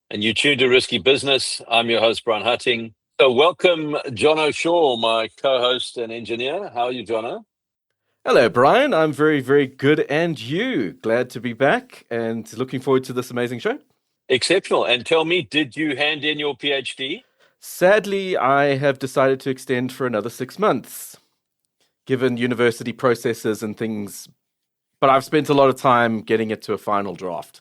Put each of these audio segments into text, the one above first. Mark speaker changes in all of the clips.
Speaker 1: And you tune to Risky Business. I'm your host, Bryan Hattingh. So welcome, Jono Shaw, my co-host and engineer. How are you, Jono?
Speaker 2: Hello, Bryan. I'm very, very good. And you? Glad to be back and looking forward to this amazing show.
Speaker 1: Exceptional. And tell me, did you hand in your PhD?
Speaker 2: Sadly, I have decided to extend for another 6 months, given university processes and things. But I've spent a lot of time getting it to a final draft,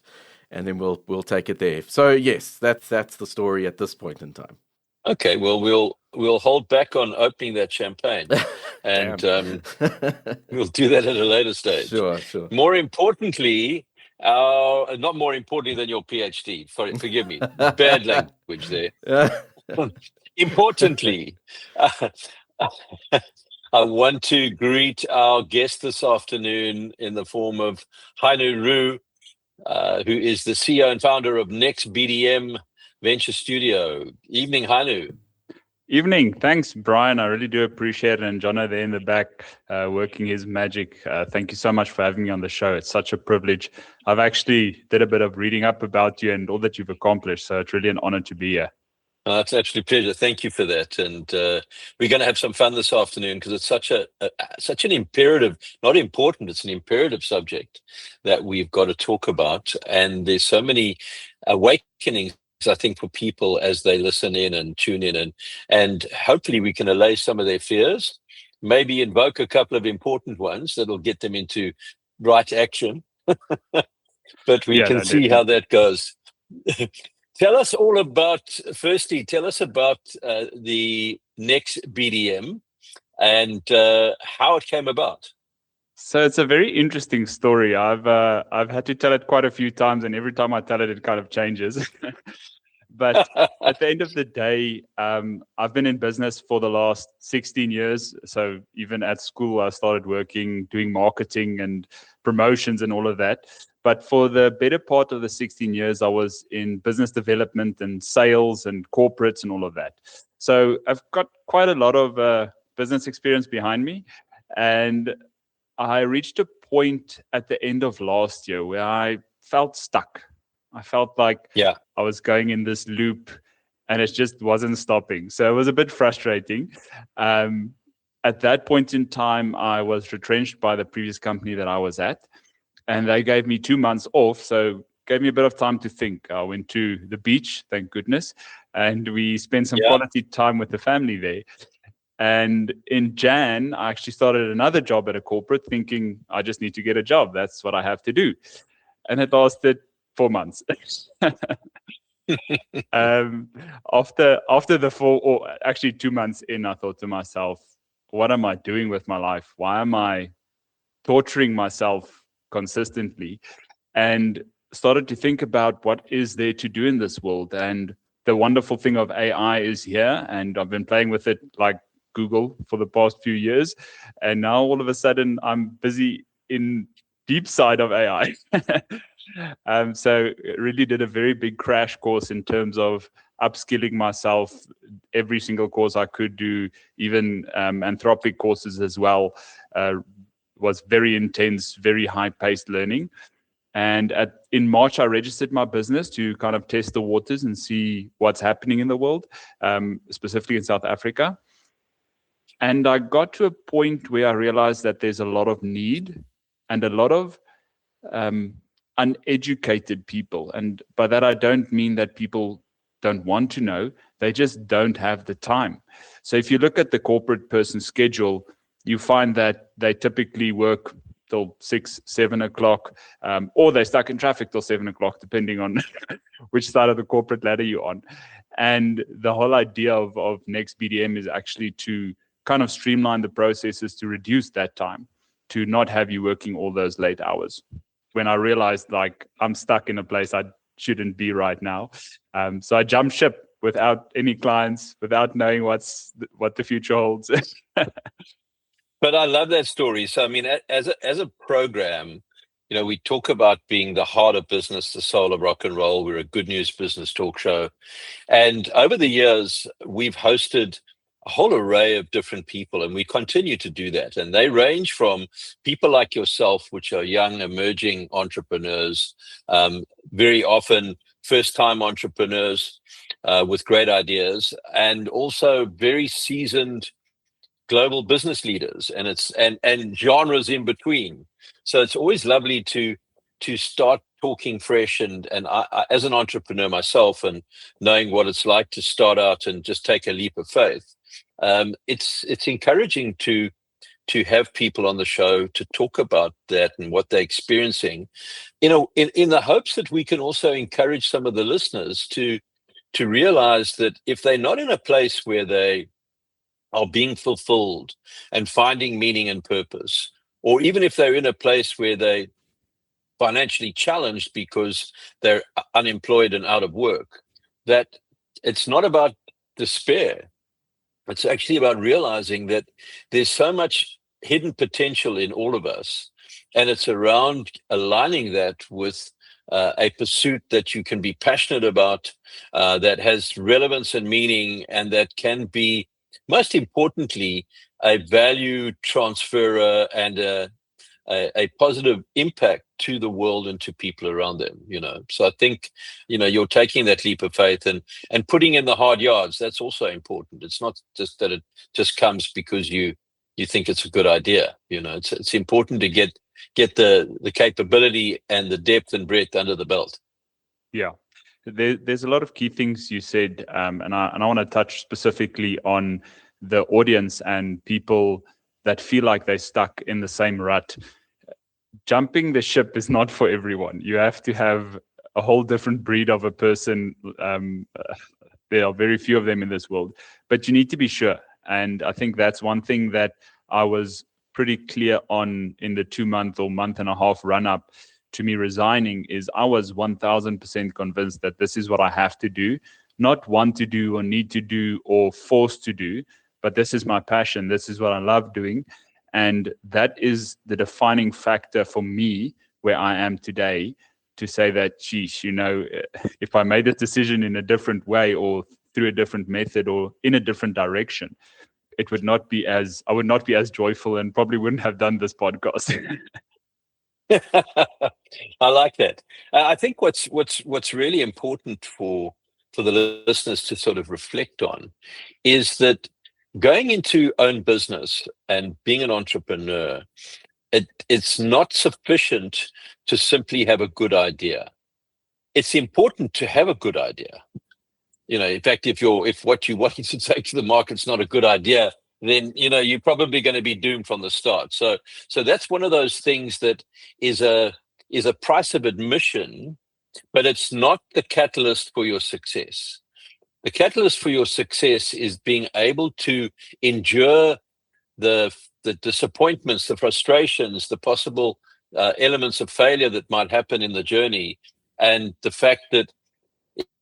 Speaker 2: and then we'll take it there. So yes, that's the story at this point in time.
Speaker 1: Okay, well, we'll hold back on opening that champagne, and we'll do that at a later stage.
Speaker 2: Sure.
Speaker 1: More importantly, not more importantly than your PhD. Forgive me, bad language there. Importantly, I want to greet our guest this afternoon in the form of Heinoux Roux, who is the CEO and founder of NexBDM Venture Studio. Evening, Heinoux.
Speaker 3: Evening. Thanks, Bryan. I really do appreciate it. And Jono there in the back working his magic. Thank you so much for having me on the show. It's such a privilege. I've actually did a bit of reading up about you and all that you've accomplished. So it's really an honor to be here.
Speaker 1: It's actually a pleasure. Thank you for that. And we're going to have some fun this afternoon because it's such an imperative, not important, it's an imperative subject that we've got to talk about. And there's so many awakenings, I think, for people as they listen in and tune in. And hopefully we can allay some of their fears, maybe invoke a couple of important ones that'll get them into right action. But we can see how that goes. Tell us about the NexBDM and how it came about.
Speaker 3: So it's a very interesting story. I've had to tell it quite a few times, and every time I tell it, it kind of changes. But at the end of the day, I've been in business for the last 16 years. So even at school, I started working, doing marketing and promotions and all of that. But for the better part of the 16 years, I was in business development and sales and corporates and all of that. So I've got quite a lot of business experience behind me. And I reached a point at the end of last year where I felt stuck. I felt like I was going in this loop and it just wasn't stopping. So it was a bit frustrating. At that point in time, I was retrenched by the previous company that I was at. And they gave me 2 months off, so gave me a bit of time to think. I went to the beach, thank goodness, and we spent some quality time with the family there. And in Jan, I actually started another job at a corporate thinking I just need to get a job. That's what I have to do. And it lasted 4 months. After the 2 months in, I thought to myself, what am I doing with my life? Why am I torturing myself consistently? And started to think about what is there to do in this world. And the wonderful thing of AI is here, and I've been playing with it like Google for the past few years, and now all of a sudden I'm busy in deep side of AI. So really did a very big crash course in terms of upskilling myself, every single course I could do, even Anthropic courses as well. Was very intense, very high-paced learning. And in March, I registered my business to kind of test the waters and see what's happening in the world, specifically in South Africa. And I got to a point where I realized that there's a lot of need and a lot of uneducated people. And by that, I don't mean that people don't want to know, they just don't have the time. So if you look at the corporate person's schedule, you find that they typically work till 6, 7 o'clock, or they're stuck in traffic till 7 o'clock, depending on which side of the corporate ladder you're on. And the whole idea of NexBDM is actually to kind of streamline the processes to reduce that time, to not have you working all those late hours. When I realized like I'm stuck in a place I shouldn't be right now. So I jumped ship without any clients, without knowing what the future holds.
Speaker 1: But I love that story. So, I mean, as a program, we talk about being the heart of business, the soul of rock and roll. We're a good news business talk show. And over the years, we've hosted a whole array of different people, and we continue to do that. And they range from people like yourself, which are young, emerging entrepreneurs, very often first-time entrepreneurs with great ideas, and also very seasoned global business leaders, and genres in between. So it's always lovely to start talking fresh, and I, as an entrepreneur myself, and knowing what it's like to start out and just take a leap of faith, it's encouraging to have people on the show to talk about that and what they're experiencing, in the hopes that we can also encourage some of the listeners to realize that if they're not in a place where they are being fulfilled and finding meaning and purpose, or even if they're in a place where they financially challenged because they're unemployed and out of work, that it's not about despair. It's actually about realizing that there's so much hidden potential in all of us, and it's around aligning that with a pursuit that you can be passionate about, that has relevance and meaning, and that can be, most importantly, a value transferer and a positive impact to the world and to people around them. So I think, you're taking that leap of faith and putting in the hard yards. That's also important. It's not just that it just comes because you think it's a good idea. It's important to get the capability and the depth and breadth under the belt.
Speaker 3: Yeah. There's a lot of key things you said, and I want to touch specifically on the audience and people that feel like they're stuck in the same rut. Jumping the ship is not for everyone. You have to have a whole different breed of a person. There are very few of them in this world, but you need to be sure. And I think that's one thing that I was pretty clear on in the 2 month or month and a half run up to me resigning, is I was 1000% convinced that this is what I have to do, not want to do or need to do or forced to do, but this is my passion. This is what I love doing. And that is the defining factor for me where I am today, to say that, geez, if I made this decision in a different way or through a different method or in a different direction, I would not be as joyful, and probably wouldn't have done this podcast.
Speaker 1: I like that. I think what's really important for the listeners to sort of reflect on is that going into own business and being an entrepreneur, it's not sufficient to simply have a good idea. It's important to have a good idea. In fact, if what you wanted to take to the market's not a good idea, then you're probably going to be doomed from the start. So that's one of those things that is a price of admission, but it's not the catalyst for your success. The catalyst for your success is being able to endure the disappointments, the frustrations, the possible elements of failure that might happen in the journey, and the fact that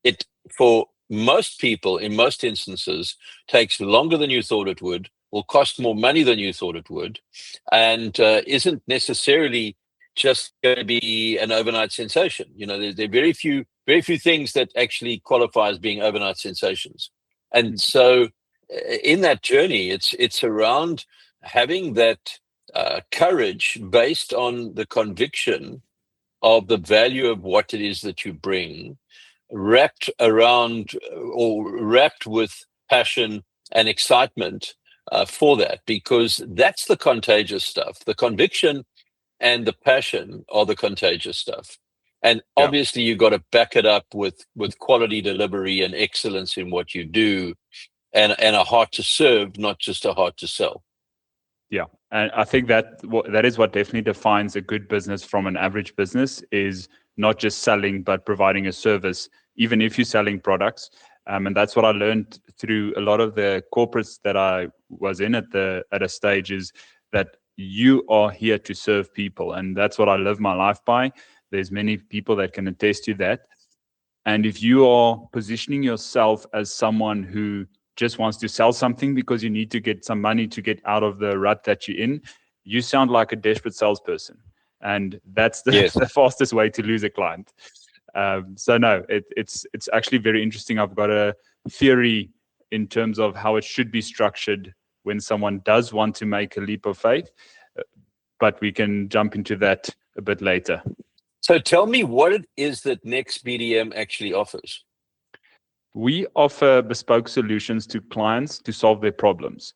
Speaker 1: it, for most people, in most instances, takes longer than you thought it would, will cost more money than you thought it would, and isn't necessarily just going to be an overnight sensation. There are very few things that actually qualify as being overnight sensations. And so in that journey, it's around having that courage based on the conviction of the value of what it is that you bring, wrapped with passion and excitement for that, because that's the contagious stuff. The conviction and the passion are the contagious stuff. And obviously you've got to back it up with quality delivery and excellence in what you do, and a heart to serve, not just a heart to sell.
Speaker 3: Yeah. And I think that is what definitely defines a good business from an average business, is not just selling, but providing a service, even if you're selling products. And that's what I learned through a lot of the corporates that I was in at a stage, is that you are here to serve people. And that's what I live my life by. There's many people that can attest to that. And if you are positioning yourself as someone who just wants to sell something because you need to get some money to get out of the rut that you're in, you sound like a desperate salesperson. And that's the fastest way to lose a client. So no, it's actually very interesting. I've got a theory in terms of how it should be structured when someone does want to make a leap of faith, but we can jump into that a bit later.
Speaker 1: So tell me what it is that NexBDM actually offers.
Speaker 3: We offer bespoke solutions to clients to solve their problems.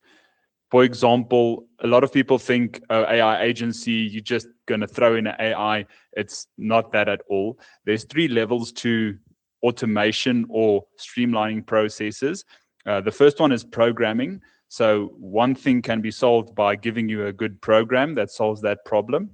Speaker 3: For example, a lot of people think AI agency, you're just going to throw in an AI. It's not that at all. There's 3 levels to automation or streamlining processes. The first one is programming. So one thing can be solved by giving you a good program that solves that problem.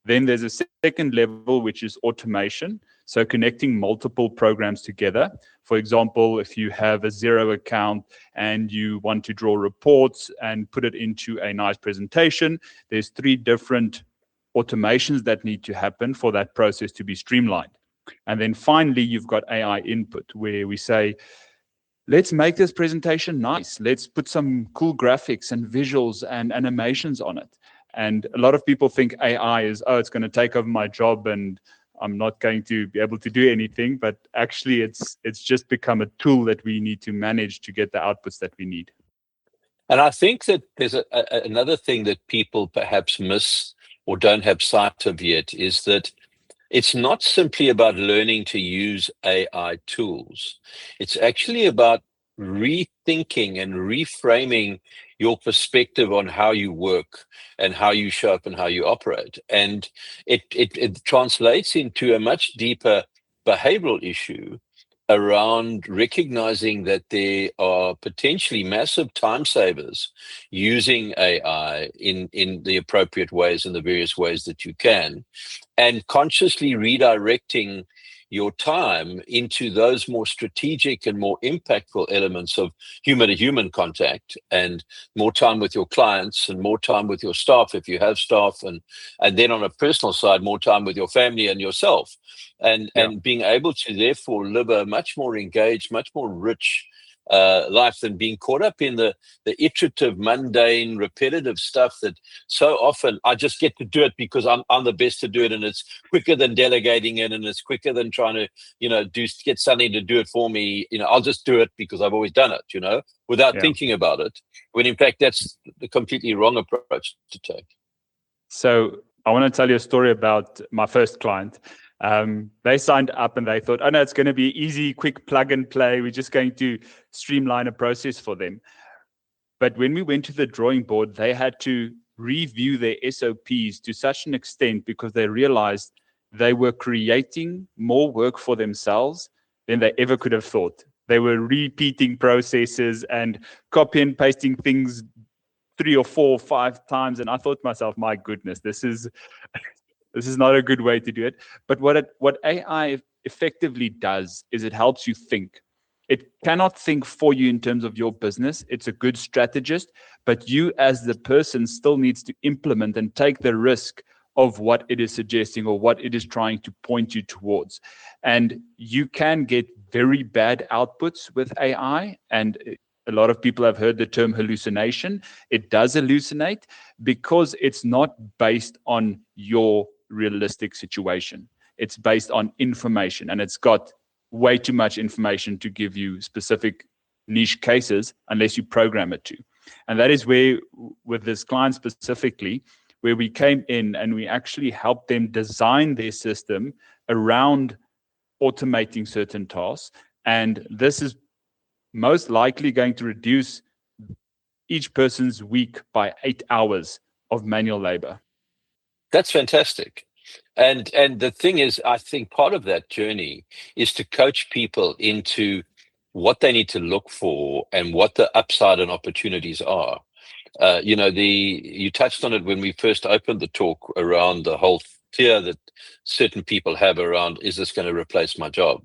Speaker 3: Then there's a second level, which is automation. So connecting multiple programs together. For example, if you have a Xero account and you want to draw reports and put it into a nice presentation, there's 3 different automations that need to happen for that process to be streamlined. And then finally, you've got AI input, where we say, let's make this presentation nice. Let's put some cool graphics and visuals and animations on it. And a lot of people think AI is, it's going to take over my job and I'm not going to be able to do anything. But actually, it's just become a tool that we need to manage to get the outputs that we need.
Speaker 1: And I think that there's another thing that people perhaps miss or don't have sight of yet is that it's not simply about learning to use AI tools. It's actually about rethinking and reframing your perspective on how you work and how you show up and how you operate. And it translates into a much deeper behavioral issue around recognizing that there are potentially massive time savers using AI in the appropriate ways, in the various ways that you can, and consciously redirecting your time into those more strategic and more impactful elements of human-to-human contact, and more time with your clients and more time with your staff if you have staff, and then on a personal side, more time with your family and yourself, and being able to therefore live a much more engaged, much more rich life than being caught up in the iterative, mundane, repetitive stuff that so often I just get to do it because I'm the best to do it, and it's quicker than delegating it, and it's quicker than trying to get something to do it for me. I'll just do it because I've always done it, without thinking about it. When in fact that's the completely wrong approach to take.
Speaker 3: So I want to tell you a story about my first client. They signed up and they thought, oh no, it's going to be easy, quick plug and play. We're just going to streamline a process for them. But when we went to the drawing board, they had to review their SOPs to such an extent because they realized they were creating more work for themselves than they ever could have thought. They were repeating processes and copy and pasting things 3 or 4 or 5 times. And I thought to myself, my goodness, this is not a good way to do it. But what AI effectively does is it helps you think. It cannot think for you in terms of your business. It's a good strategist, but you as the person still needs to implement and take the risk of what it is suggesting or what it is trying to point you towards. And you can get very bad outputs with AI. And a lot of people have heard the term hallucination. It does hallucinate because it's not based on your realistic situation. It's based on information, and it's got way too much information to give you specific niche cases unless you program it to. And that is where, with this client specifically, where we came in and we actually helped them design their system around automating certain tasks. And this is most likely going to reduce each person's week by 8 hours of manual labor.
Speaker 1: That's fantastic. And the thing is, I think part of that journey is to coach people into what they need to look for and what the upside and opportunities are. You touched on it when we first opened the talk around the whole fear that certain people have around, is this going to replace my job,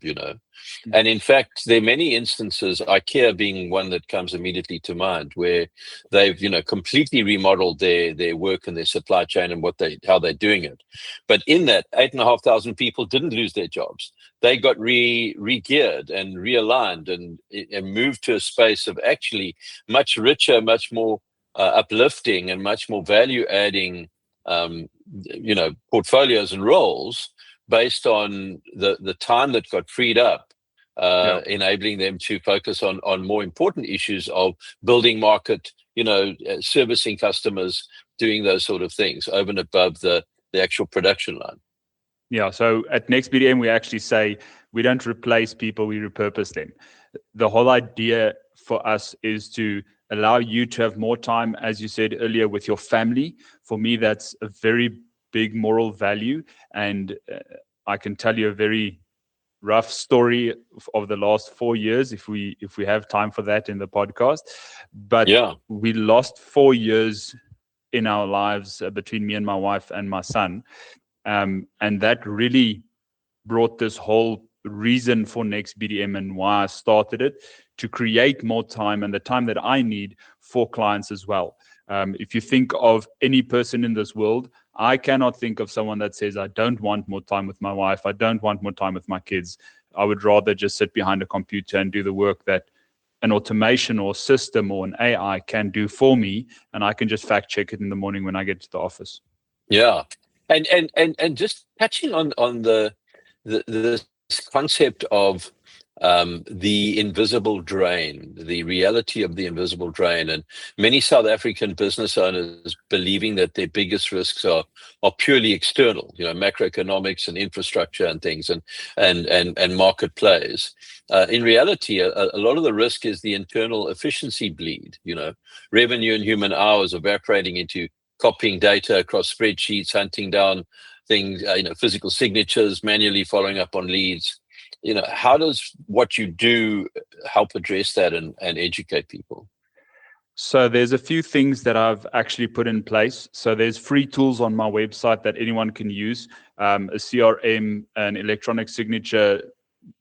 Speaker 1: And in fact, there are many instances, IKEA being one that comes immediately to mind, where they've, completely remodeled their work and their supply chain and how they're doing it. But in that, 8,500 people didn't lose their jobs. They got re-geared and realigned and moved to a space of actually much richer, much more uplifting and much more value-adding portfolios and roles based on the time that got freed up, enabling them to focus on more important issues of building market, servicing customers, doing those sort of things over and above the actual production line.
Speaker 3: Yeah. So at NexBDM, we actually say we don't replace people, we repurpose them. The whole idea for us is to allow you to have more time, as you said earlier, with your family. For me, that's a very big moral value. And I can tell you a very rough story of the last 4 years, if we have time for that in the podcast. But we lost 4 years in our lives between me and my wife and my son. And that really brought this whole reason for NexBDM and why I started it, to create more time and the time that I need for clients as well. If you think of any person in this world, I cannot think of someone that says, I don't want more time with my wife, I don't want more time with my kids. I would rather just sit behind a computer and do the work that an automation or system or an AI can do for me, and I can just fact check it in the morning when I get to the office.
Speaker 1: Yeah. And just touching on the concept of the invisible drain, the reality of the invisible drain, and many South African business owners believing that their biggest risks are purely external, macroeconomics and infrastructure and things, and market plays. In reality, a lot of the risk is the internal efficiency bleed. Revenue and human hours evaporating into copying data across spreadsheets, hunting down things, physical signatures, manually following up on leads. How does what you do help address that and educate people?
Speaker 3: So there's a few things that I've actually put in place. So there's free tools on my website that anyone can use, a CRM, an electronic signature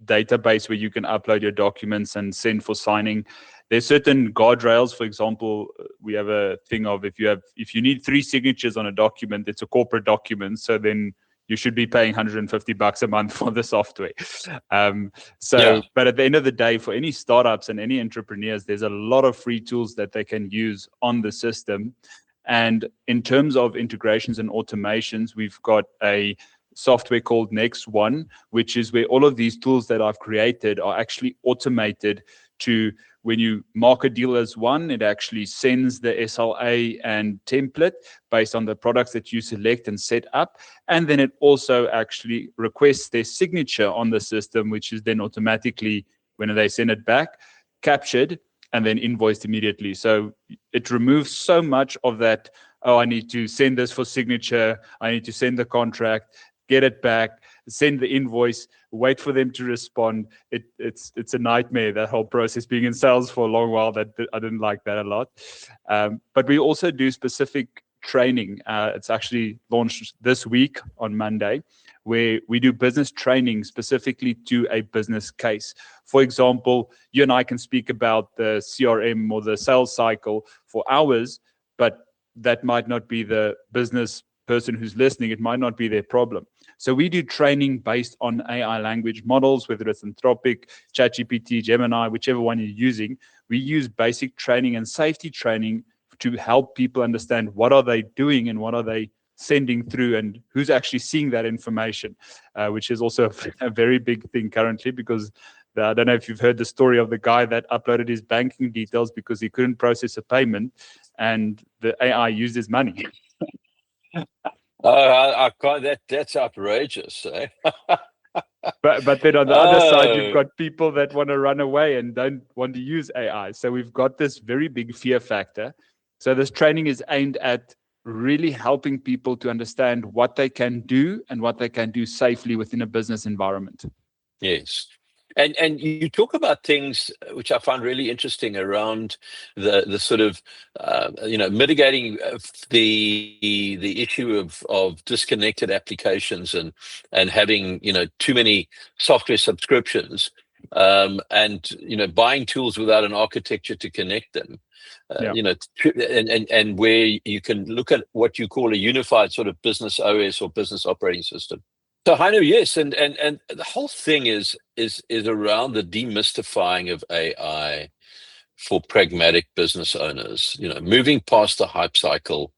Speaker 3: database where you can upload your documents and send for signing. There's certain guardrails. For example, we have a thing of if you need 3 signatures on a document, it's a corporate document. So then you should be paying $150 a month for the software. But at the end of the day, for any startups and any entrepreneurs, there's a lot of free tools that they can use on the system. And in terms of integrations and automations, we've got a software called NexOne, which is where all of these tools that I've created are actually automated to, when you mark a deal as one, it actually sends the SLA and template based on the products that you select and set up. And then it also actually requests their signature on the system, which is then automatically, when they send it back, captured and then invoiced immediately. So it removes so much of that, I need to send this for signature, I need to send the contract, get it back, send the invoice, wait for them to respond. It's a nightmare, that whole process. Being in sales for a long while, that I didn't like that a lot. But we also do specific training. It's actually launched this week on Monday, where we do business training specifically to a business case. For example, you and I can speak about the CRM or the sales cycle for hours, but that might not be the business person who's listening. It might not be their problem. So we do training based on AI language models, whether it's Anthropic, ChatGPT, Gemini, whichever one you're using. We use basic training and safety training to help people understand what are they doing and what are they sending through and who's actually seeing that information, which is also a very big thing currently, because I don't know if you've heard the story of the guy that uploaded his banking details because he couldn't process a payment and the AI used his money.
Speaker 1: I can't. That's outrageous. Eh?
Speaker 3: But then on the other side, you've got people that want to run away and don't want to use AI. So we've got this very big fear factor. So this training is aimed at really helping people to understand what they can do and what they can do safely within a business environment.
Speaker 1: Yes. And you talk about things which I find really interesting around the sort of mitigating the issue of disconnected applications and having too many software subscriptions and buying tools without an architecture to connect them. And where you can look at what you call a unified sort of business OS or business operating system. So Heinoux, yes, and the whole thing is around the demystifying of AI for pragmatic business owners. Moving past the hype cycle,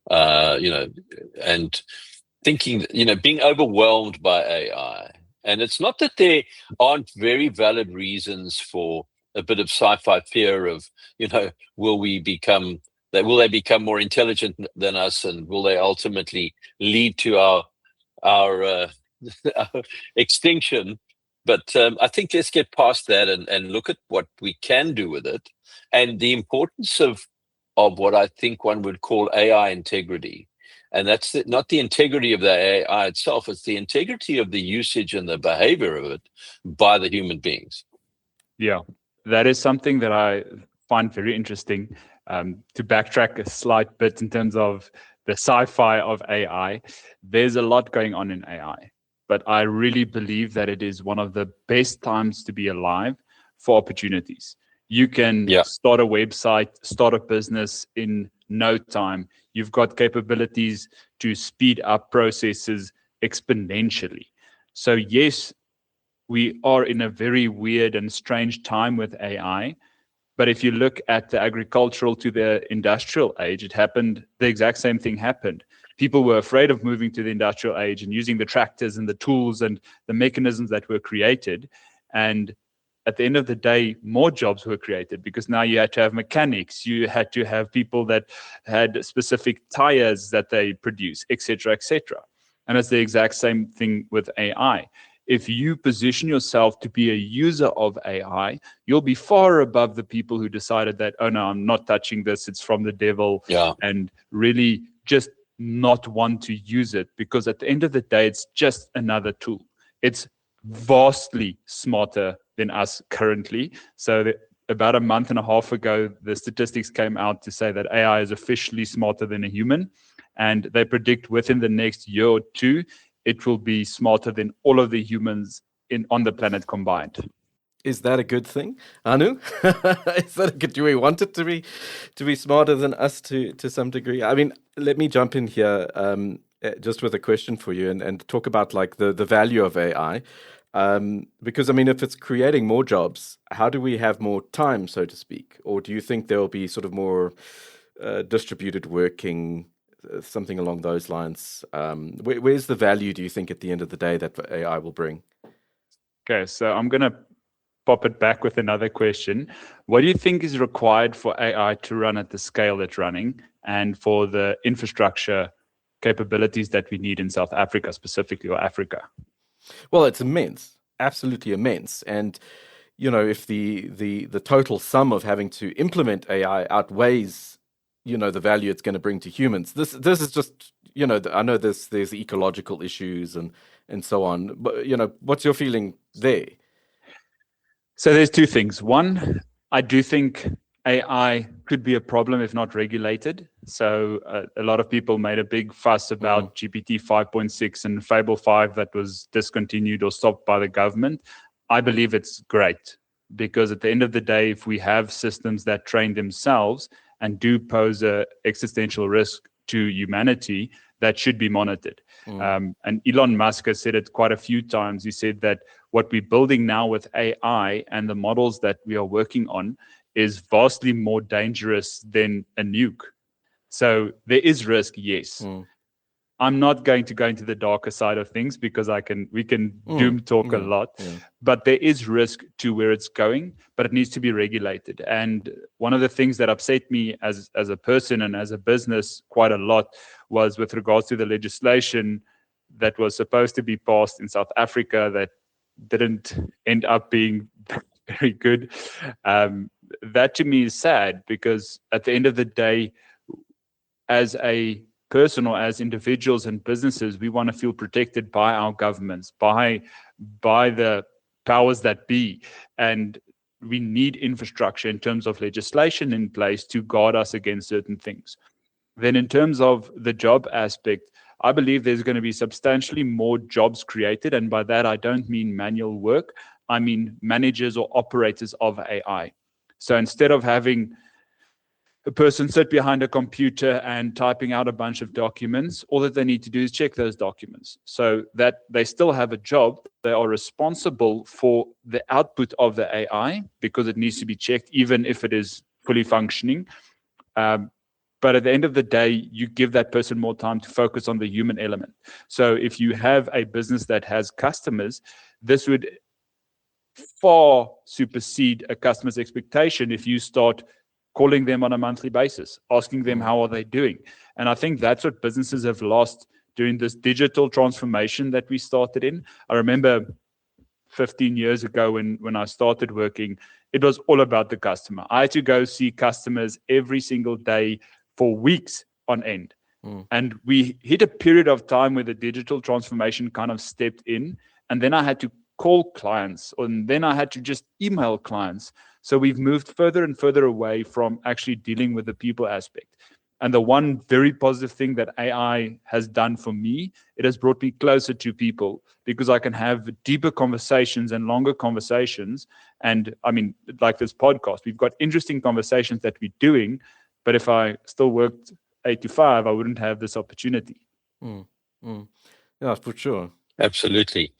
Speaker 1: and thinking, being overwhelmed by AI. And it's not that there aren't very valid reasons for a bit of sci-fi fear of, will they become more intelligent than us, and will they ultimately lead to our extinction. But I think let's get past that and look at what we can do with it, and the importance of what I think one would call AI integrity. And that's not the integrity of the AI itself; it's the integrity of the usage and the behavior of it by the human beings.
Speaker 3: Yeah, that is something that I find very interesting. To backtrack a slight bit in terms of the sci-fi of AI, there's a lot going on in AI. But I really believe that it is one of the best times to be alive for opportunities. You can start a website, start a business in no time. You've got capabilities to speed up processes exponentially. So yes, we are in a very weird and strange time with AI. But if you look at the agricultural to the industrial age, the exact same thing happened. People were afraid of moving to the industrial age and using the tractors and the tools and the mechanisms that were created. And at the end of the day, more jobs were created because now you had to have mechanics, you had to have people that had specific tires that they produce, et cetera, et cetera. And it's the exact same thing with AI. If you position yourself to be a user of AI, you'll be far above the people who decided that, oh no, I'm not touching this, it's from the devil, and really just not want to use it, because at the end of the day, it's just another tool. It's vastly smarter than us currently. So about a month and a half ago, the statistics came out to say that AI is officially smarter than a human, and they predict within the next year or two, it will be smarter than all of the humans on the planet combined.
Speaker 2: Is that a good thing, Heinoux? Is that good? Do we want it to be smarter than us to some degree? I mean, let me jump in here just with a question for you and talk about like the value of AI. Because I mean, if it's creating more jobs, how do we have more time, so to speak? Or do you think there will be sort of more distributed working, something along those lines? Where's the value, do you think, at the end of the day that AI will bring?
Speaker 3: Okay, so I'm going to pop it back with another question. What do you think is required for AI to run at the scale it's running and for the infrastructure capabilities that we need in South Africa specifically, or Africa?
Speaker 2: Well, it's immense, absolutely immense. And, you know, if the total sum of having to implement AI outweighs, you know, the value it's going to bring to humans, this is just, you know, I know there's ecological issues and so on, but, you know, what's your feeling there?
Speaker 3: So there's two things. One, I do think AI could be a problem if not regulated. So a lot of people made a big fuss about GPT 5.6 and Fable 5 that was discontinued or stopped by the government. I believe it's great because at the end of the day, if we have systems that train themselves and do pose an existential risk to humanity, that should be monitored. And Elon Musk has said it quite a few times. He said that what we're building now with AI and the models that we are working on is vastly more dangerous than a nuke. So there is risk, yes. I'm not going to go into the darker side of things because we can doom talk a lot, but there is risk to where it's going, but it needs to be regulated. And one of the things that upset me as a person and as a business quite a lot was with regards to the legislation that was supposed to be passed in South Africa that didn't end up being very good. That to me is sad because at the end of the day, as a person or as individuals and businesses, we want to feel protected by our governments, by the powers that be. And we need infrastructure in terms of legislation in place to guard us against certain things. Then in terms of the job aspect, I believe there's going to be substantially more jobs created. And by that, I don't mean manual work. I mean managers or operators of AI. So instead of having a person sit behind a computer and typing out a bunch of documents, all that they need to do is check those documents so that they still have a job. They are responsible for the output of the AI because it needs to be checked, even if it is fully functioning. But at the end of the day, you give that person more time to focus on the human element. So if you have a business that has customers, this would far supersede a customer's expectation if you start calling them on a monthly basis, asking them how are they doing. And I think that's what businesses have lost during this digital transformation that we started in. I remember 15 years ago when I started working, it was all about the customer. I had to go see customers every single day for weeks on end. And we hit a period of time where the digital transformation kind of stepped in, and then I had to call clients, and then I had to just email clients. So we've moved further and further away from actually dealing with the people aspect. And the one very positive thing that AI has done for me, it has brought me closer to people, because I can have deeper conversations and longer conversations. And I mean, like this podcast, we've got interesting conversations that we're doing, but if I still worked 8 to 5, I wouldn't have this opportunity.
Speaker 2: Yeah, for sure.
Speaker 1: Absolutely.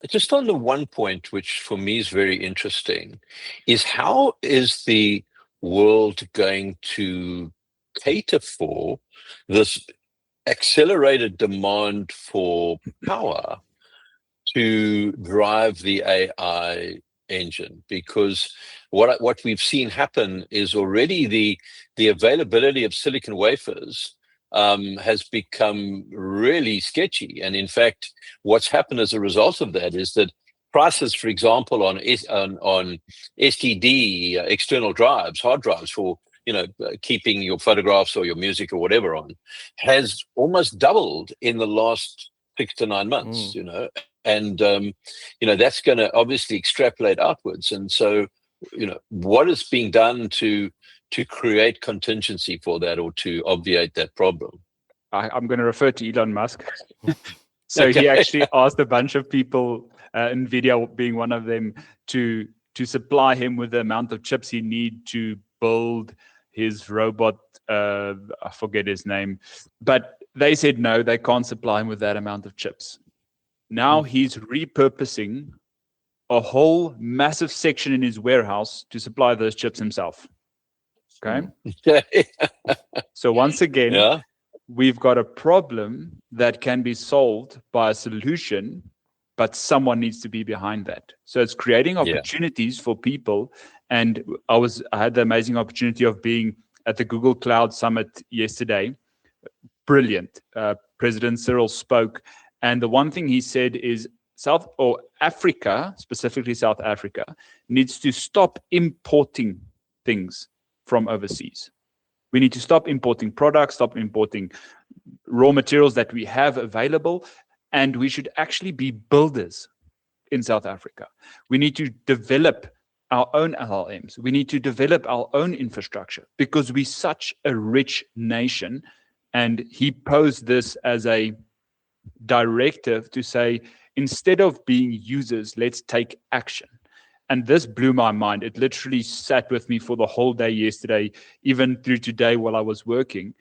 Speaker 1: Just on the one point, which for me is very interesting, is how is the world going to cater for this accelerated demand for power to drive the AI engine? Because what we've seen happen is already the availability of silicon wafers has become really sketchy. And in fact, what's happened as a result of that is that prices, for example, on STD, external drives, hard drives for keeping your photographs or your music or whatever on, has almost doubled in the last 6 to 9 months. And that's going to obviously extrapolate outwards. And so, what is being done to create contingency for that, or to obviate that problem?
Speaker 3: I'm going to refer to Elon Musk. So He actually asked a bunch of people, NVIDIA being one of them, to supply him with the amount of chips he need to build his robot. I forget his name, but they said no, they can't supply him with that amount of chips. Now he's repurposing a whole massive section in his warehouse to supply those chips himself. Okay. So once again, we've got a problem that can be solved by a solution, but someone needs to be behind that. So it's creating opportunities for people. And I had the amazing opportunity of being at the Google Cloud Summit yesterday. Brilliant. President Cyril spoke. And the one thing he said is Africa, specifically South Africa, needs to stop importing things from overseas. We need to stop importing products, stop importing raw materials that we have available, and we should actually be builders in South Africa. We need to develop our own LLMs. We need to develop our own infrastructure, because we're such a rich nation. And he posed this as a directive to say, instead of being users, let's take action. And this blew my mind. It literally sat with me for the whole day yesterday, even through today while I was working.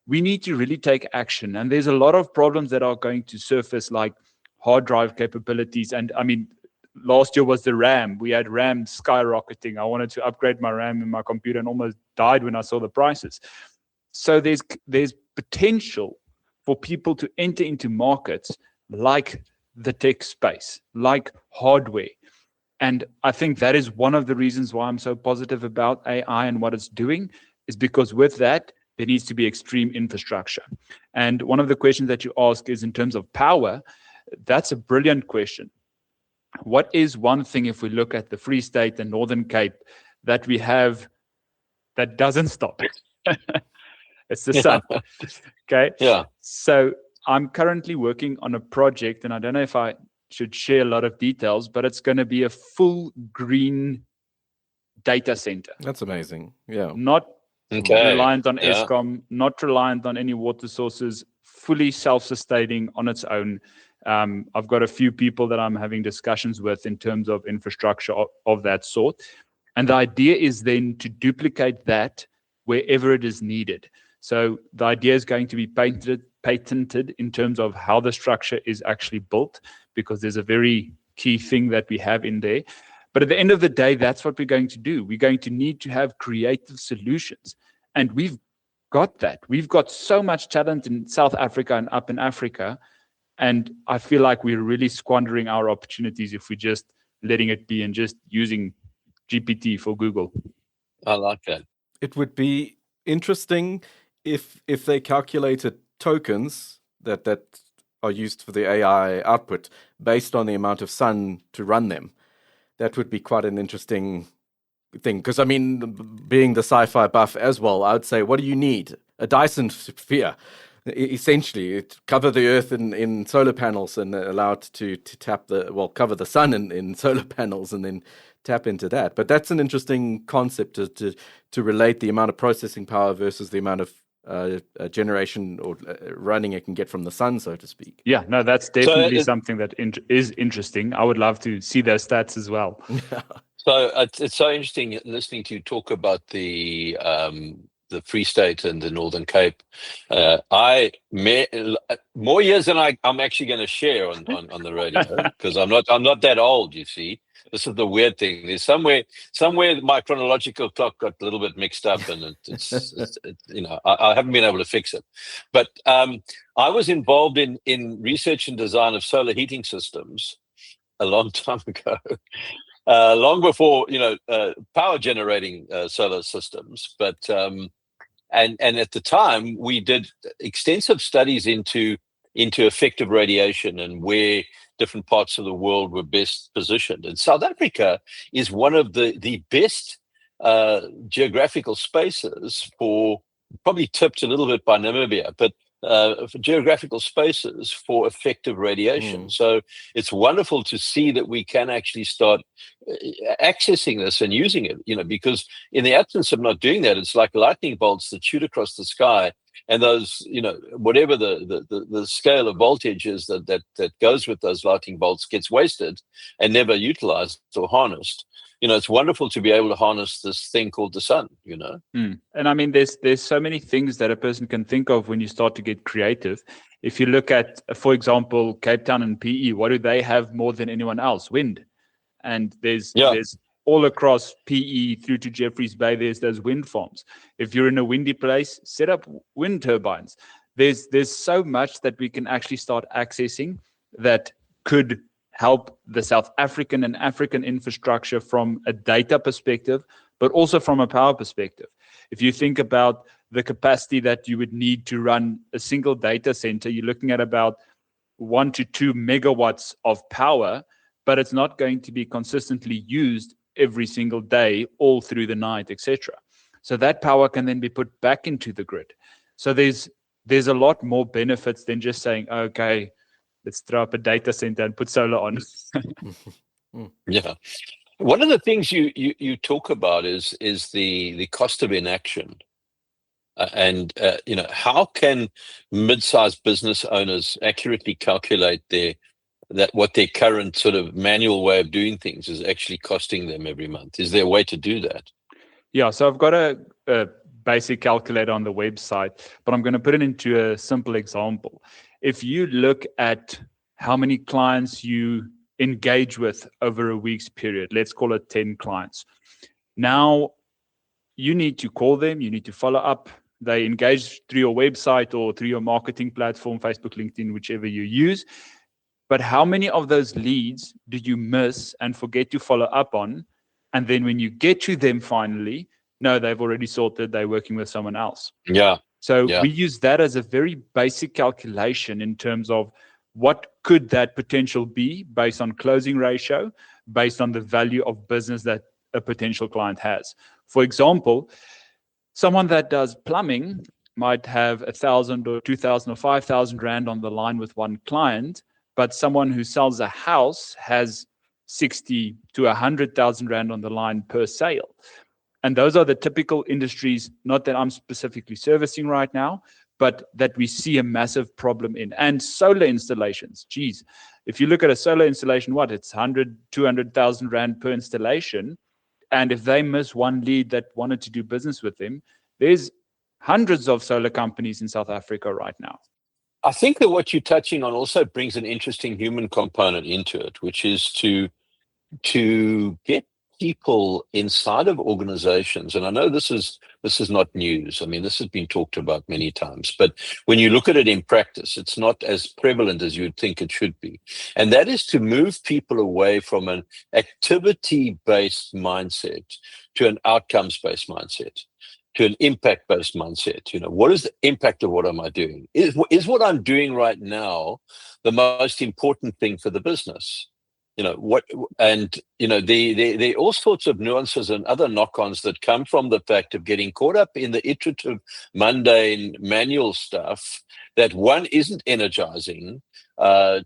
Speaker 3: We need to really take action. And there's a lot of problems that are going to surface, like hard drive capabilities. And I mean, last year was the RAM. We had RAM skyrocketing. I wanted to upgrade my RAM in my computer and almost died when I saw the prices. So there's potential for people to enter into markets like the tech space, like hardware. And I think that is one of the reasons why I'm so positive about AI and what it's doing, is because with that, there needs to be extreme infrastructure. And one of the questions that you ask is in terms of power. That's a brilliant question. What is one thing, if we look at the Free State and Northern Cape, that we have that doesn't stop? It's the sun. Okay.
Speaker 1: Yeah.
Speaker 3: So I'm currently working on a project, and I don't know if I should share a lot of details, but it's going to be a full green data center.
Speaker 2: That's amazing. Yeah.
Speaker 3: Not reliant on Eskom, not reliant on any water sources, fully self-sustaining on its own. I've got a few people that I'm having discussions with in terms of infrastructure of that sort. And the idea is then to duplicate that wherever it is needed. So the idea is going to be patented in terms of how the structure is actually built, because there's a very key thing that we have in there. But at the end of the day, that's what we're going to do. We're going to need to have creative solutions. And we've got that. We've got so much talent in South Africa and up in Africa. And I feel like we're really squandering our opportunities if we're just letting it be and just using GPT for Google.
Speaker 1: I like that.
Speaker 2: It would be interesting if they calculated tokens that are used for the AI output based on the amount of sun to run them. That would be quite an interesting thing. Because, I mean, being the sci-fi buff as well, I would say, what do you need? A Dyson sphere. Essentially, cover the Earth in solar panels and allow it to tap cover the sun in solar panels and then tap into that. But that's an interesting concept to relate the amount of processing power versus the amount of generation or running it can get from the sun, so to speak.
Speaker 3: Yeah, no, that's definitely something that is interesting. I would love to see those stats as well.
Speaker 1: So it's so interesting listening to you talk about the Free State and the Northern Cape. More years than I'm actually going to share on the radio, because I'm not that old. You see, this is the weird thing. There's somewhere my chronological clock got a little bit mixed up, and it's I haven't been able to fix it. But I was involved in research and design of solar heating systems a long time ago. Long before power generating solar systems, but and at the time we did extensive studies into effective radiation and where different parts of the world were best positioned. And South Africa is one of the best geographical spaces for, probably tipped a little bit by Namibia, but for geographical spaces for effective radiation. So it's wonderful to see that we can actually start accessing this and using it, because in the absence of not doing that, it's like lightning bolts that shoot across the sky, and those, whatever the scale of voltage is that goes with those lightning bolts gets wasted and never utilized or harnessed. It's wonderful to be able to harness this thing called the sun,
Speaker 3: And I mean, there's so many things that a person can think of when you start to get creative. If you look at, for example, Cape Town and PE, what do they have more than anyone else? Wind. And there's all across PE through to Jeffreys Bay, there's those wind farms. If you're in a windy place, set up wind turbines. There's so much that we can actually start accessing that could help the South African and African infrastructure from a data perspective, but also from a power perspective. If you think about the capacity that you would need to run a single data center, you're looking at about 1 to 2 megawatts of power, but it's not going to be consistently used every single day, all through the night, etc. So that power can then be put back into the grid. So there's a lot more benefits than just saying, okay, let's throw up a data center and put solar on.
Speaker 1: Yeah. One of the things you talk about is the cost of inaction. And how can mid-sized business owners accurately calculate what their current sort of manual way of doing things is actually costing them every month? Is there a way to do that?
Speaker 3: Yeah, so I've got a basic calculator on the website, but I'm going to put it into a simple example. If you look at how many clients you engage with over a week's period, let's call it 10 clients. Now, you need to call them, you need to follow up. They engage through your website or through your marketing platform, Facebook, LinkedIn, whichever you use. But how many of those leads did you miss and forget to follow up on? And then when you get to them finally, no, they've already sorted, they're working with someone else.
Speaker 1: Yeah.
Speaker 3: So we use that as a very basic calculation in terms of what could that potential be based on closing ratio, based on the value of business that a potential client has. For example, someone that does plumbing might have 1,000 or 2,000 or 5,000 rand on the line with one client, but someone who sells a house has 60 to 100,000 rand on the line per sale. And those are the typical industries, not that I'm specifically servicing right now, but that we see a massive problem in. And solar installations, geez, if you look at a solar installation, it's 100, 200,000 rand per installation. And if they miss one lead that wanted to do business with them, there's hundreds of solar companies in South Africa right now.
Speaker 1: I think that what you're touching on also brings an interesting human component into it, which is to get people inside of organizations. And I know this is not news. I mean, this has been talked about many times, but when you look at it in practice, it's not as prevalent as you'd think it should be. And that is to move people away from an activity-based mindset to an outcomes-based mindset, to an impact-based mindset. What is the impact of what am I doing? Is what I'm doing right now the most important thing for the business? There are all sorts of nuances and other knock-ons that come from the fact of getting caught up in the iterative, mundane, manual stuff that, one, isn't energizing,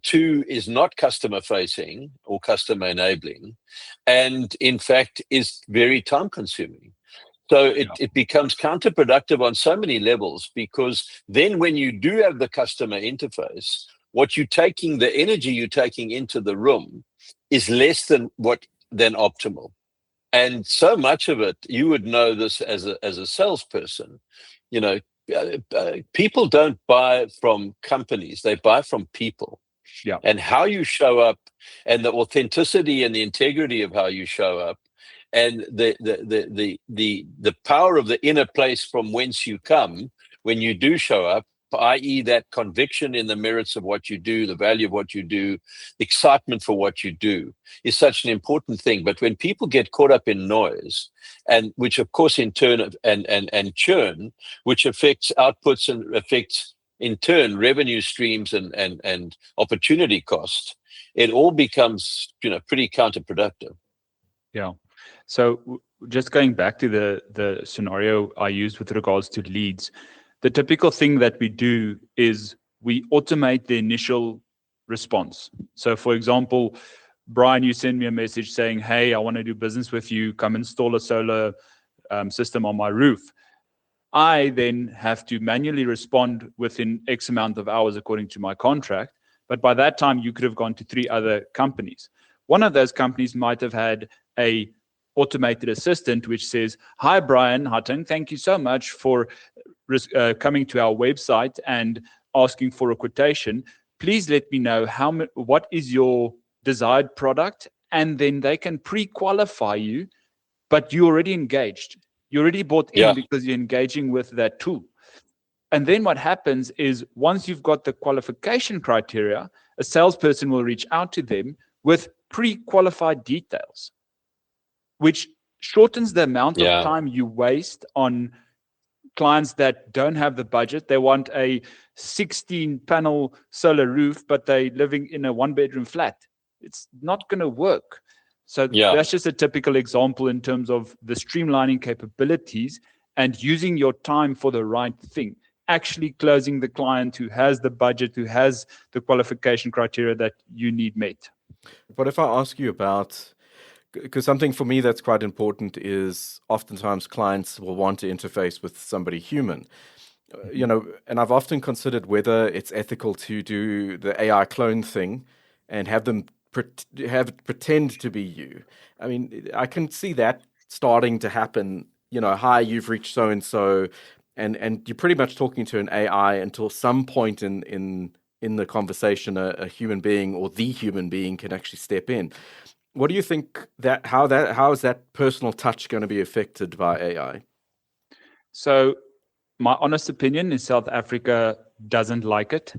Speaker 1: two, is not customer-facing or customer-enabling, and in fact is very time-consuming. So it becomes counterproductive on so many levels, because then when you do have the customer interface, the energy you're taking into the room is less than optimal. And so much of it, you would know this as a salesperson, people don't buy from companies, they buy from people.
Speaker 3: Yeah.
Speaker 1: And how you show up, and the authenticity and the integrity of how you show up, and the power of the inner place from whence you come when you do show up, i.e. that conviction in the merits of what you do, the value of what you do, the excitement for what you do, is such an important thing. But when people get caught up in noise, and which of course in turn and churn, which affects outputs and affects in turn revenue streams and opportunity cost, it all becomes pretty counterproductive.
Speaker 3: Yeah. So just going back to the scenario I used with regards to leads, the typical thing that we do is we automate the initial response. So for example, Brian, you send me a message saying, hey, I want to do business with you. Come install a solar system on my roof. I then have to manually respond within X amount of hours according to my contract. But by that time, you could have gone to 3 other companies. One of those companies might have had a automated assistant which says, hi, Bryan Hattingh, thank you so much for coming to our website and asking for a quotation. Please let me know what is your desired product, and then they can pre-qualify you, but you already engaged. You already bought in because you're engaging with that tool. And then what happens is, once you've got the qualification criteria, a salesperson will reach out to them with pre-qualified details, which shortens the amount of time you waste on clients that don't have the budget. They want a 16-panel solar roof, but they're living in a 1-bedroom flat. It's not going to work. So that's just a typical example in terms of the streamlining capabilities and using your time for the right thing, actually closing the client who has the budget, who has the qualification criteria that you need met.
Speaker 2: But if I ask you about, because something for me that's quite important is oftentimes clients will want to interface with somebody human, and I've often considered whether it's ethical to do the AI clone thing and have them pretend to be you. I mean, I can see that starting to happen. Hi, you've reached so-and-so, and you're pretty much talking to an AI until some point in the conversation, a human being or the human being can actually step in. What do you think how is that personal touch going to be affected by AI?
Speaker 3: So my honest opinion is South Africa doesn't like it.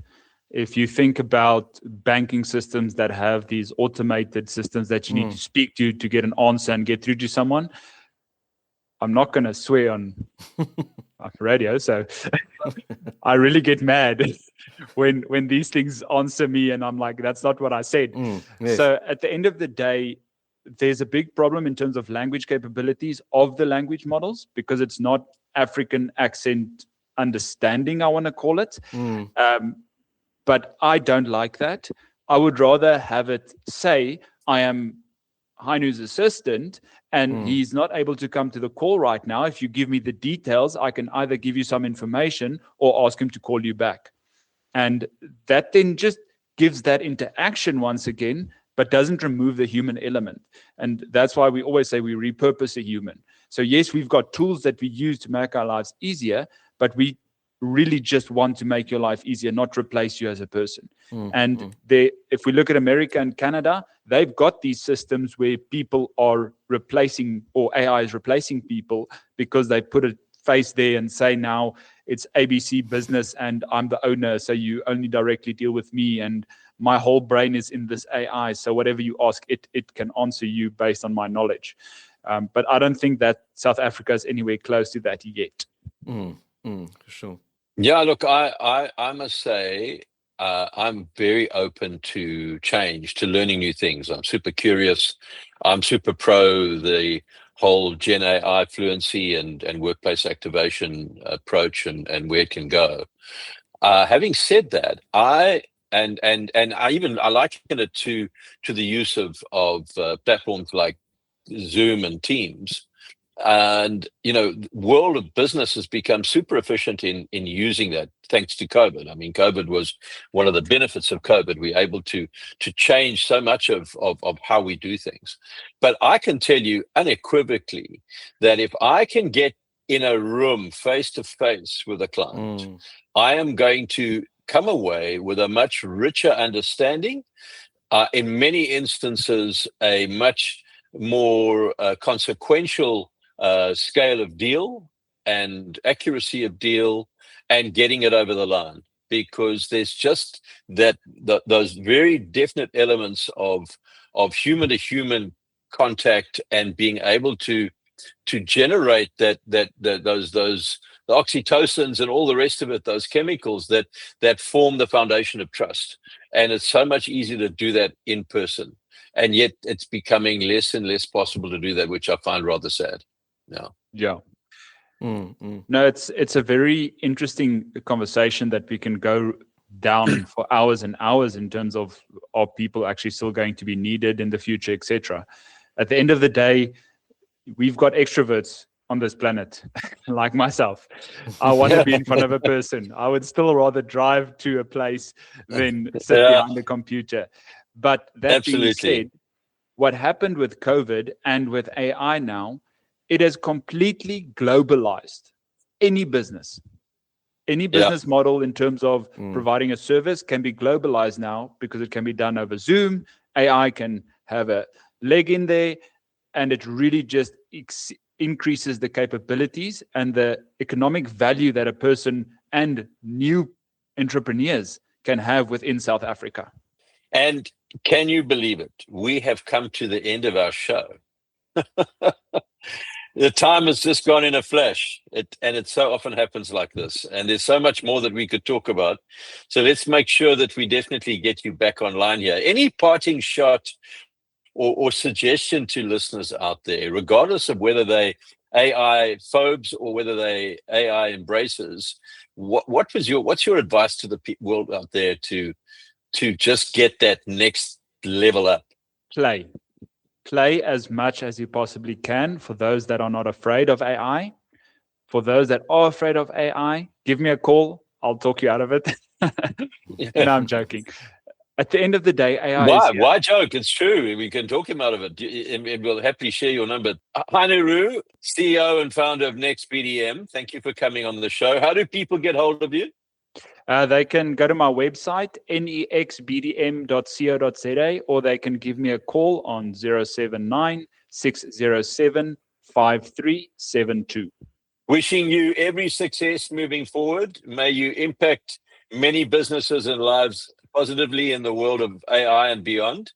Speaker 3: If you think about banking systems that have these automated systems that you need to speak to get an answer and get through to someone, I'm not going to swear on radio, so I really get mad when these things answer me and I'm like, that's not what I said.
Speaker 2: Yes.
Speaker 3: So at the end of the day, there's a big problem in terms of language capabilities of the language models, because it's not African accent understanding, I want to call it. But I don't like that. I would rather have it say, I am Heinoux's assistant, and he's not able to come to the call right now. If you give me the details, I can either give you some information or ask him to call you back. And that then just gives that interaction once again, but doesn't remove the human element. And that's why we always say we repurpose a human. So yes, we've got tools that we use to make our lives easier, but we really just want to make your life easier, not replace you as a person. If we look at America and Canada, they've got these systems where people are replacing, or AI is replacing people, because they put a face there and say, now it's ABC business and I'm the owner, so you only directly deal with me, and my whole brain is in this AI, so whatever you ask, it can answer you based on my knowledge. But I don't think that South Africa is anywhere close to that yet.
Speaker 2: For sure.
Speaker 1: Yeah, look, I must say, I'm very open to change, to learning new things. I'm super curious. I'm super pro the whole Gen AI fluency and workplace activation approach and where it can go. Having said that, I liken it to the use of platforms like Zoom and Teams. And world of business has become super efficient in using that, thanks to COVID. I mean, COVID was one of the benefits of COVID. We're able to change so much of how we do things. But I can tell you unequivocally that if I can get in a room face to face with a client, I am going to come away with a much richer understanding. In many instances, a much more consequential scale of deal and accuracy of deal and getting it over the line, because there's just those very definite elements of human to human contact and being able to generate those the oxytocins and all the rest of it, those chemicals that form the foundation of trust. And it's so much easier to do that in person. And yet it's becoming less and less possible to do that, which I find rather sad.
Speaker 3: Yeah. No, it's a very interesting conversation that we can go down for hours and hours in terms of are people actually still going to be needed in the future, etc. At the end of the day, we've got extroverts on this planet, like myself. I want to be in front of a person. I would still rather drive to a place than sit behind a computer. But that being said, what happened with COVID and with AI now, it has completely globalized any business. Any business model in terms of providing a service can be globalized now because it can be done over Zoom. AI can have a leg in there, and it really just increases the capabilities and the economic value that a person and new entrepreneurs can have within South Africa.
Speaker 1: And can you believe it? We have come to the end of our show. The time has just gone in a flash, and it so often happens like this. And there's so much more that we could talk about. So let's make sure that we definitely get you back online here. Any parting shot or suggestion to listeners out there, regardless of whether they AI phobes or whether they AI embracers, what's your advice to the world out there to just get that next level up?
Speaker 3: Play as much as you possibly can. For those that are not afraid of AI, for those that are afraid of AI, give me a call. I'll talk you out of it. And I'm joking. At the end of the day, AI
Speaker 1: Why joke? It's true. We can talk him out of it. And we'll happily share your number. Heinoux Roux, CEO and founder of NexBDM. Thank you for coming on the show. How do people get hold of you?
Speaker 3: They can go to my website, nexbdm.co.za, or they can give me a call on 079-607-5372.
Speaker 1: Wishing you every success moving forward. May you impact many businesses and lives positively in the world of AI and beyond.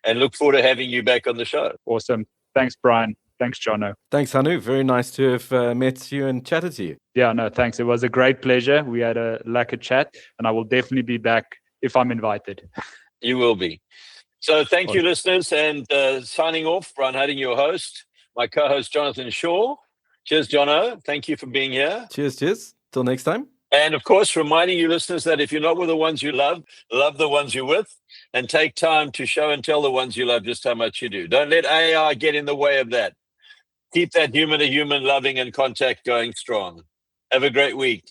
Speaker 1: And look forward to having you back on the show.
Speaker 3: Awesome. Thanks, Bryan. Thanks, Jono.
Speaker 2: Thanks, Heinoux. Very nice to have met you and chatted to you.
Speaker 3: Yeah, no, thanks. It was a great pleasure. We had a lekker chat, and I will definitely be back if I'm invited.
Speaker 1: You will be. So thank you, listeners. And signing off, Bryan Hattingh, your host, my co-host, Jonathan Shaw. Cheers, Jono. Thank you for being here.
Speaker 2: Cheers. Till next time.
Speaker 1: And of course, reminding you listeners that if you're not with the ones you love the ones you're with, and take time to show and tell the ones you love just how much you do. Don't let AI get in the way of that. Keep that human to human loving and contact going strong. Have a great week.